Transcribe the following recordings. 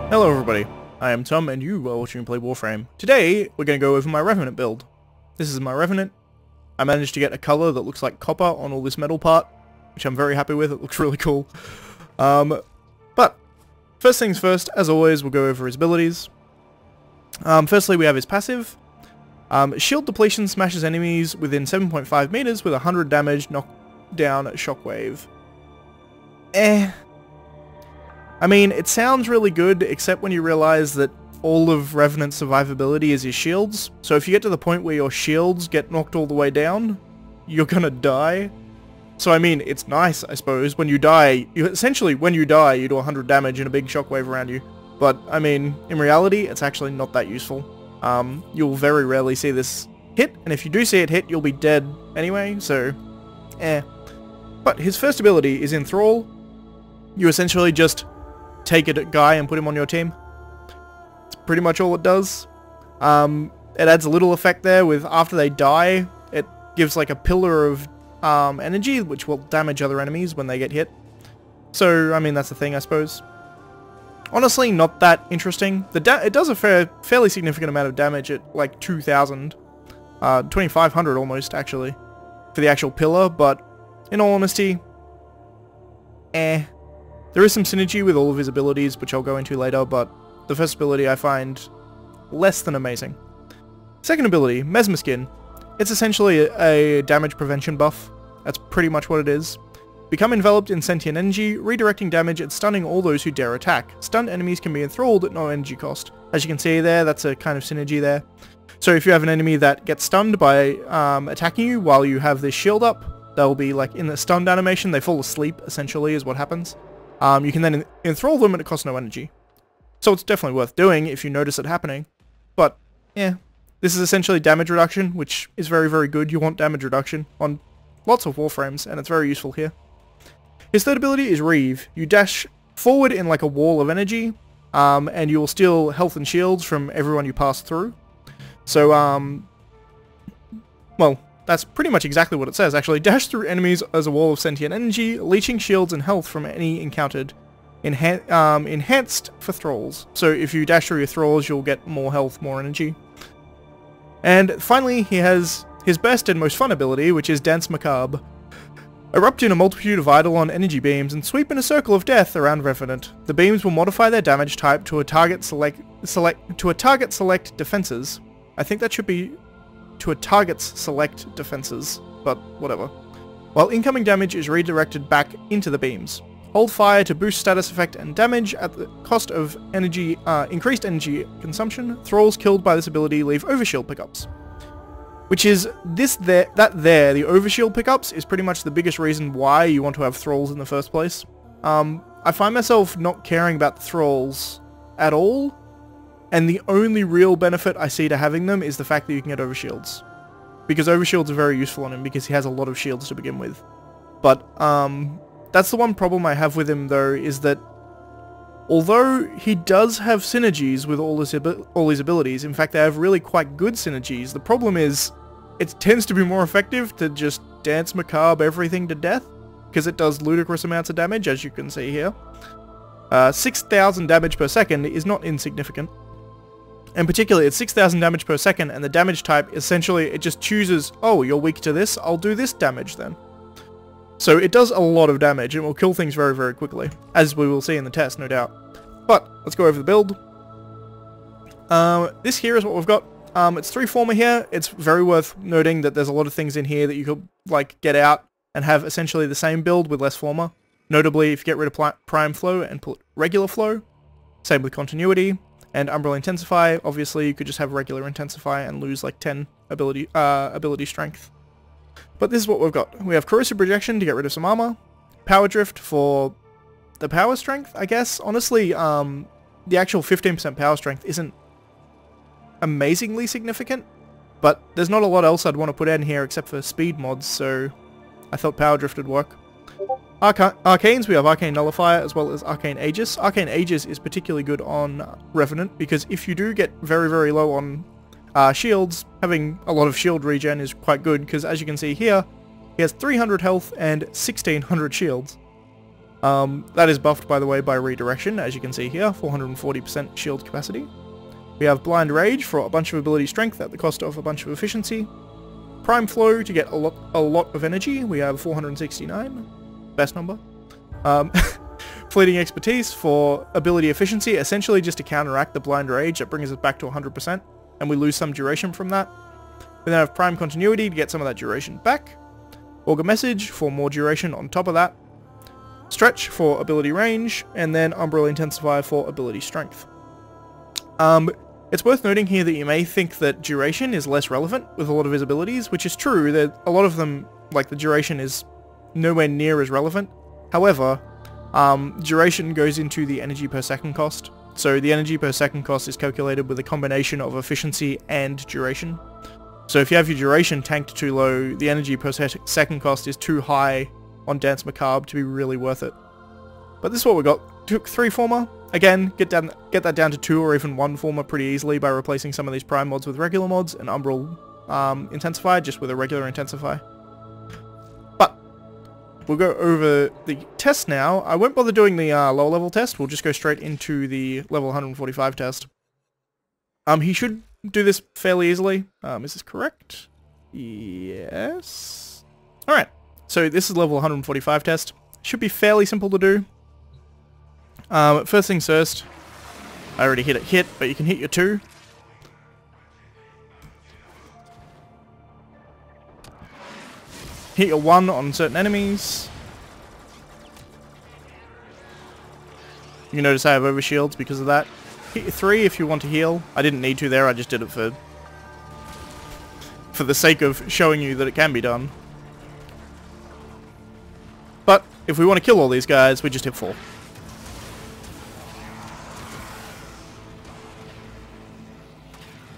Hello everybody, I am Tom and you are watching me play Warframe. Today we're going to go over my Revenant build. This is my Revenant. I managed to get a colour that looks like copper on all this metal part, which I'm very happy with, it looks really cool. But, first things first, as always we'll go over his abilities. Firstly we have his passive. Shield depletion smashes enemies within 7.5 meters with 100 damage knockdown shockwave. I mean, it sounds really good, except when you realize that all of Revenant's survivability is his shields. So if you get to the point where your shields get knocked all the way down, you're gonna die. So I mean, it's nice, I suppose. When you die, essentially when you die, you do 100 damage and a big shockwave around you. But, I mean, in reality, it's actually not that useful. You'll very rarely see this hit, and if you do see it hit, you'll be dead anyway, so, But his first ability is Enthrall. You essentially just take a guy and put him on your team. It's pretty much all it does. It adds a little effect there with after they die, it gives like a pillar of energy which will damage other enemies when they get hit. So, I mean, that's the thing, I suppose. Honestly, not that interesting. It does a fairly significant amount of damage at like 2,000. 2,500 almost, actually, for the actual pillar, but in all honesty, There is some synergy with all of his abilities, which I'll go into later, but the first ability I find less than amazing. Second ability, Mesmer Skin. It's essentially a damage prevention buff. That's pretty much what it is. Become enveloped in sentient energy, redirecting damage and stunning all those who dare attack. Stunned enemies can be enthralled at no energy cost. As you can see there, that's a kind of synergy there. So if you have an enemy that gets stunned by attacking you while you have this shield up, they'll be like in the stunned animation, they fall asleep essentially is what happens. You can then enthrall them and it costs no energy. So it's definitely worth doing if you notice it happening. But, yeah. This is essentially damage reduction, which is very, very good. You want damage reduction on lots of Warframes, and it's very useful here. His third ability is Reeve. You dash forward in like a wall of energy, and you will steal health and shields from everyone you pass through. So, well, that's pretty much exactly what it says, actually. Dash through enemies as a wall of sentient energy, leeching shields and health from any encountered. Enhanced for thralls. So if you dash through your thralls, you'll get more health, more energy. And finally, he has his best and most fun ability, which is Dance Macabre. Erupt in a multitude of Eidolon energy beams and sweep in a circle of death around Revenant. The beams will modify their damage type to a target select defenses. I think that should be to a target's select defenses, but whatever. While incoming damage is redirected back into the beams. Hold fire to boost status effect and damage at the cost of energy, increased energy consumption. Thralls killed by this ability leave overshield pickups. Which is the overshield pickups is pretty much the biggest reason why you want to have thralls in the first place. I find myself not caring about the thralls at all. And the only real benefit I see to having them is the fact that you can get overshields. Because overshields are very useful on him because he has a lot of shields to begin with. But, that's the one problem I have with him though, is that although he does have synergies with all his abilities, in fact they have really quite good synergies, the problem is it tends to be more effective to just Dance Macabre everything to death, because it does ludicrous amounts of damage, as you can see here. 6,000 damage per second is not insignificant. And particularly, it's 6,000 damage per second, and the damage type, essentially, it just chooses, oh, you're weak to this, I'll do this damage then. So it does a lot of damage, and will kill things very, very quickly, as we will see in the test, no doubt. But, let's go over the build. This here is what we've got. It's 3 Former here. It's very worth noting that there's a lot of things in here that you could, like, get out and have essentially the same build with less Former. Notably, if you get rid of Prime Flow and put Regular Flow. Same with Continuity. And Umbral Intensify, obviously you could just have Regular Intensify and lose like 10 ability strength. But this is what we've got. We have Corrosive Projection to get rid of some armor. Power Drift for the power strength, I guess. Honestly, the actual 15% power strength isn't amazingly significant. But there's not a lot else I'd want to put in here except for speed mods, so I thought Power Drift would work. Arcanes, we have Arcane Nullifier as well as Arcane Aegis. Arcane Aegis is particularly good on Revenant because if you do get very, very low on shields, having a lot of shield regen is quite good because as you can see here, he has 300 health and 1600 shields. That is buffed, by the way, by redirection, as you can see here, 440% shield capacity. We have Blind Rage for a bunch of ability strength at the cost of a bunch of efficiency. Prime Flow to get a lot of energy. We have 469, best number. Fleeting Expertise for ability efficiency, essentially just to counteract the Blind Rage that brings us back to 100%, and we lose some duration from that. We then have Prime Continuity to get some of that duration back. Augur Message for more duration on top of that. Stretch for ability range, and then Umbrella Intensifier for ability strength. It's worth noting here that you may think that duration is less relevant with a lot of his abilities, which is true, that a lot of them, like the duration is nowhere near as relevant. However, duration goes into the energy per second cost. So the energy per second cost is calculated with a combination of efficiency and duration. So if you have your duration tanked too low, the energy per second cost is too high on Dance Macabre to be really worth it. But this is what we got. Took 3 Former. Again, get that down to 2 or even 1 Former pretty easily by replacing some of these Prime mods with regular mods, and Umbral Intensifier just with a regular Intensify. But we'll go over the test now. I won't bother doing the lower level test. We'll just go straight into the level 145 test. He should do this fairly easily. Is this correct? Yes. Alright, so this is level 145 test. Should be fairly simple to do. First things first, I already hit, but you can hit your 2. Hit your 1 on certain enemies. You can notice I have overshields because of that. Hit your 3 if you want to heal. I didn't need to there, I just did it for the sake of showing you that it can be done. But if we want to kill all these guys, we just hit 4.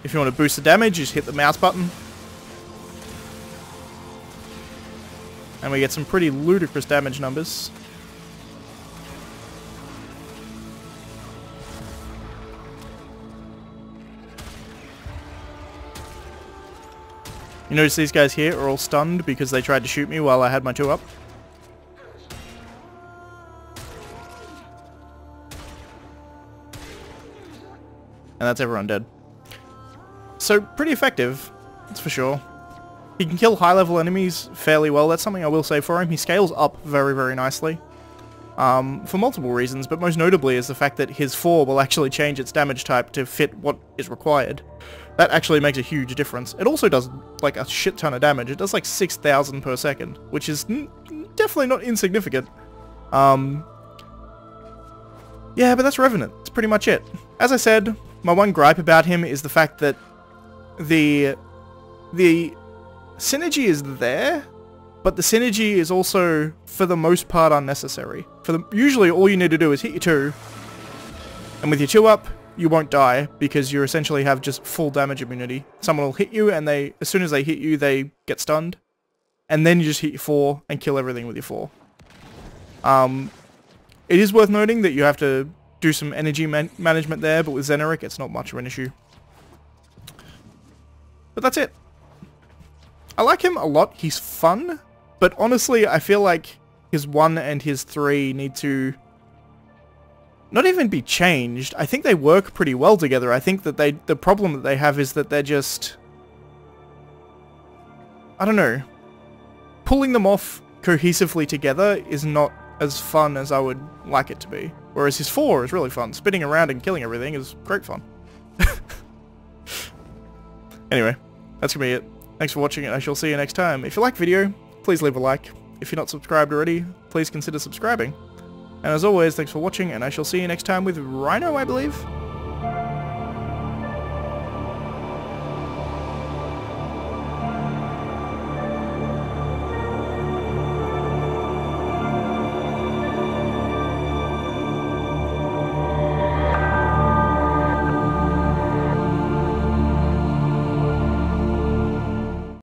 If you want to boost the damage, just hit the mouse button. And we get some pretty ludicrous damage numbers. You notice these guys here are all stunned because they tried to shoot me while I had my 2 up. And that's everyone dead. So, pretty effective, that's for sure. He can kill high-level enemies fairly well, that's something I will say for him. He scales up very, very nicely. For multiple reasons, but most notably is the fact that his 4 will actually change its damage type to fit what is required. That actually makes a huge difference. It also does, like, a shit ton of damage. It does, like, 6,000 per second, which is definitely not insignificant. Yeah, but that's Revenant. That's pretty much it. As I said, my one gripe about him is the fact that the synergy is there, but the synergy is also, for the most part, unnecessary. Usually all you need to do is hit your 2, and with your 2 up, you won't die, because you essentially have just full damage immunity. Someone will hit you, and as soon as they hit you, they get stunned, and then you just hit your 4 and kill everything with your 4. It is worth noting that you have to do some energy management there, but with Xeneric, it's not much of an issue. But that's it. I like him a lot. He's fun, but honestly, I feel like his 1 and his 3 need to not even be changed. I think they work pretty well together. I think that the problem that they have is that they're just, I don't know, pulling them off cohesively together is not as fun as I would like it to be. Whereas his 4 is really fun. Spinning around and killing everything is great fun. Anyway, that's gonna be it. Thanks for watching, and I shall see you next time. If you like the video, please leave a like. If you're not subscribed already, please consider subscribing. And as always, thanks for watching, and I shall see you next time with Rhino, I believe?